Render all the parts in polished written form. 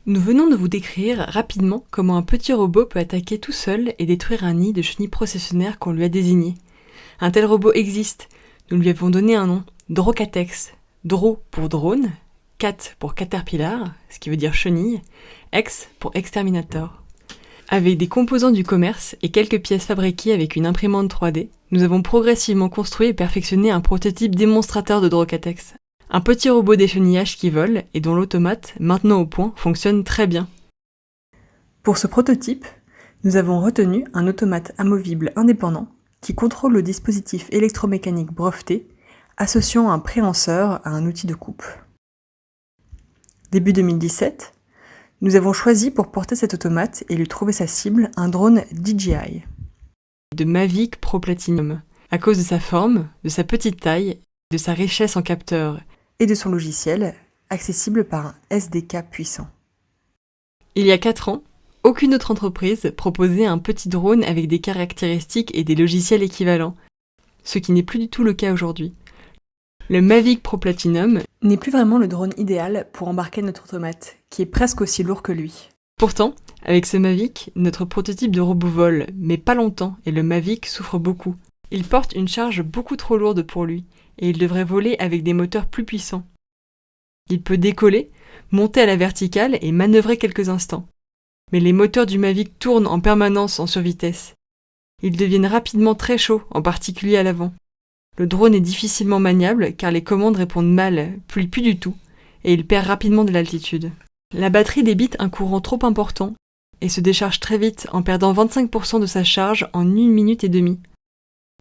Nous venons de vous décrire rapidement comment un petit robot peut attaquer tout seul et détruire un nid de chenilles processionnaires qu'on lui a désigné. Un tel robot existe, nous lui avons donné un nom, Drocatex. Dro pour drone, cat pour caterpillar, ce qui veut dire chenille, ex pour exterminator. Avec des composants du commerce et quelques pièces fabriquées avec une imprimante 3D, nous avons progressivement construit et perfectionné un prototype démonstrateur de Drocatex. Un petit robot d'échenillage qui vole et dont l'automate, maintenant au point, fonctionne très bien. Pour ce prototype, nous avons retenu un automate amovible indépendant qui contrôle le dispositif électromécanique breveté, associant un préhenseur à un outil de coupe. Début 2017, nous avons choisi pour porter cet automate et lui trouver sa cible un drone DJI de Mavic Pro Platinum, à cause de sa forme, de sa petite taille, de sa richesse en capteurs et de son logiciel, accessible par un SDK puissant. Il y a 4 ans, aucune autre entreprise proposait un petit drone avec des caractéristiques et des logiciels équivalents, ce qui n'est plus du tout le cas aujourd'hui. Le Mavic Pro Platinum n'est plus vraiment le drone idéal pour embarquer notre automate, qui est presque aussi lourd que lui. Pourtant, avec ce Mavic, notre prototype de robot vole, mais pas longtemps, et le Mavic souffre beaucoup. Il porte une charge beaucoup trop lourde pour lui, et il devrait voler avec des moteurs plus puissants. Il peut décoller, monter à la verticale et manœuvrer quelques instants. Mais les moteurs du Mavic tournent en permanence en survitesse. Ils deviennent rapidement très chauds, en particulier à l'avant. Le drone est difficilement maniable car les commandes répondent mal, puis plus du tout, et il perd rapidement de l'altitude. La batterie débite un courant trop important et se décharge très vite en perdant 25% de sa charge en 1 minute et demie.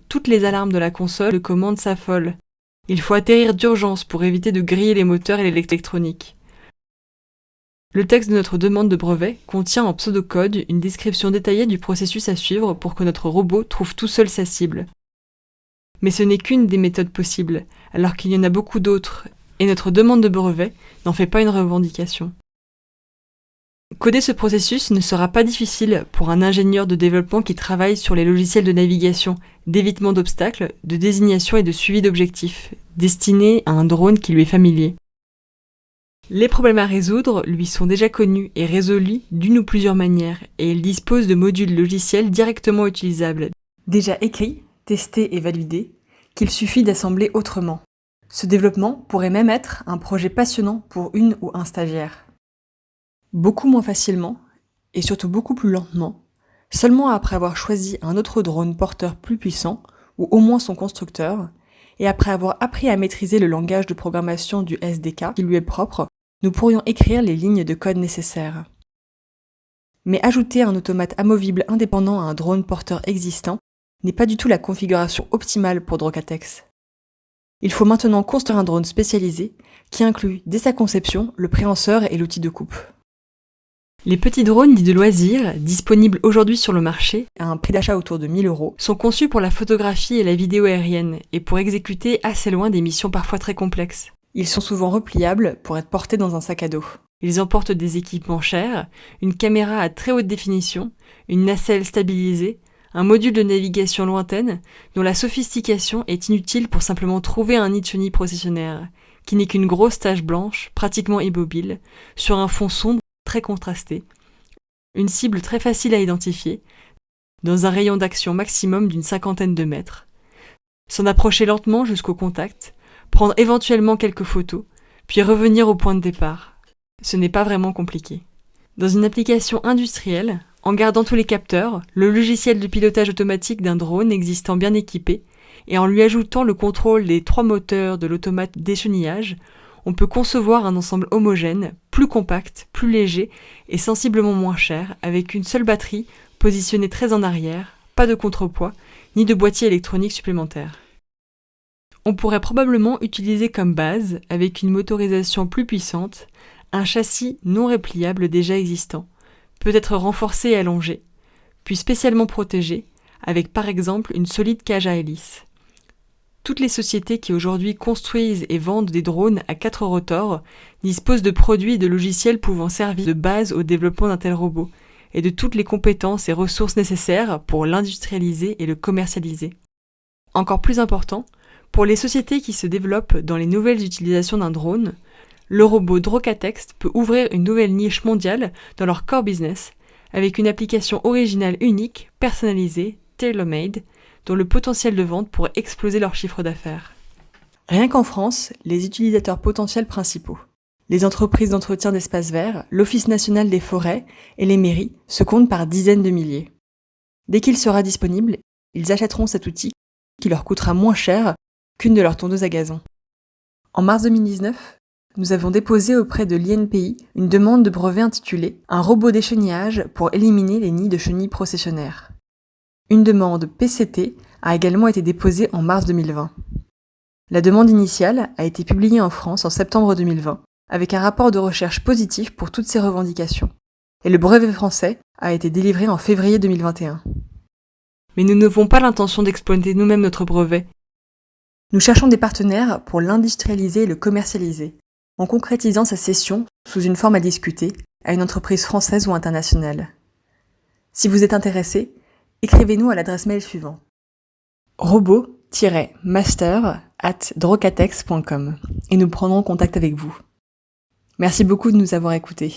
Toutes les alarmes de la console de commande s'affolent. Il faut atterrir d'urgence pour éviter de griller les moteurs et l'électronique. Le texte de notre demande de brevet contient en pseudocode une description détaillée du processus à suivre pour que notre robot trouve tout seul sa cible. Mais ce n'est qu'une des méthodes possibles, alors qu'il y en a beaucoup d'autres, et notre demande de brevet n'en fait pas une revendication. Coder ce processus ne sera pas difficile pour un ingénieur de développement qui travaille sur les logiciels de navigation, d'évitement d'obstacles, de désignation et de suivi d'objectifs, destinés à un drone qui lui est familier. Les problèmes à résoudre lui sont déjà connus et résolus d'une ou plusieurs manières, et il dispose de modules logiciels directement utilisables, déjà écrits, testés et validés, qu'il suffit d'assembler autrement. Ce développement pourrait même être un projet passionnant pour une ou un stagiaire. Beaucoup moins facilement, et surtout beaucoup plus lentement, seulement après avoir choisi un autre drone porteur plus puissant, ou au moins son constructeur, et après avoir appris à maîtriser le langage de programmation du SDK qui lui est propre, nous pourrions écrire les lignes de code nécessaires. Mais ajouter un automate amovible indépendant à un drone porteur existant n'est pas du tout la configuration optimale pour Drocatex. Il faut maintenant construire un drone spécialisé qui inclut, dès sa conception, le préhenseur et l'outil de coupe. Les petits drones dits de loisirs, disponibles aujourd'hui sur le marché, à un prix d'achat autour de 1 000 €, sont conçus pour la photographie et la vidéo aérienne, et pour exécuter assez loin des missions parfois très complexes. Ils sont souvent repliables pour être portés dans un sac à dos. Ils emportent des équipements chers, une caméra à très haute définition, une nacelle stabilisée, un module de navigation lointaine, dont la sophistication est inutile pour simplement trouver un nid de chenille processionnaire, qui n'est qu'une grosse tache blanche, pratiquement immobile, sur un fond sombre très contrasté, une cible très facile à identifier, dans un rayon d'action maximum d'une 50aine de mètres, s'en approcher lentement jusqu'au contact, prendre éventuellement quelques photos, puis revenir au point de départ. Ce n'est pas vraiment compliqué. Dans une application industrielle, en gardant tous les capteurs, le logiciel de pilotage automatique d'un drone existant bien équipé, et en lui ajoutant le contrôle des 3 moteurs de l'automate d'échenillage, on peut concevoir un ensemble homogène, plus compact, plus léger et sensiblement moins cher, avec une seule batterie positionnée très en arrière, pas de contrepoids, ni de boîtier électronique supplémentaire. On pourrait probablement utiliser comme base, avec une motorisation plus puissante, un châssis non répliable déjà existant, peut être renforcé et allongé, puis spécialement protégé, avec par exemple une solide cage à hélice. Toutes les sociétés qui aujourd'hui construisent et vendent des drones à 4 rotors disposent de produits et de logiciels pouvant servir de base au développement d'un tel robot, et de toutes les compétences et ressources nécessaires pour l'industrialiser et le commercialiser. Encore plus important, pour les sociétés qui se développent dans les nouvelles utilisations d'un drone, le robot Drocatext peut ouvrir une nouvelle niche mondiale dans leur core business avec une application originale unique, personnalisée, tailor-made, dont le potentiel de vente pourrait exploser leur chiffre d'affaires. Rien qu'en France, les utilisateurs potentiels principaux, les entreprises d'entretien d'espaces verts, l'Office national des forêts et les mairies se comptent par dizaines de milliers. Dès qu'il sera disponible, ils achèteront cet outil qui leur coûtera moins cher qu'une de leurs tondeuses à gazon. En mars 2019, nous avons déposé auprès de l'INPI une demande de brevet intitulée « Un robot d'échenillage pour éliminer les nids de chenilles processionnaires ». Une demande PCT a également été déposée en mars 2020. La demande initiale a été publiée en France en septembre 2020, avec un rapport de recherche positif pour toutes ces revendications. Et le brevet français a été délivré en février 2021. Mais nous n'avons pas l'intention d'exploiter nous-mêmes notre brevet. Nous cherchons des partenaires pour l'industrialiser et le commercialiser, en concrétisant sa cession sous une forme à discuter à une entreprise française ou internationale. Si vous êtes intéressé, écrivez-nous à l'adresse mail suivante: robot-master@drocatext.com et nous prendrons contact avec vous. Merci beaucoup de nous avoir écoutés.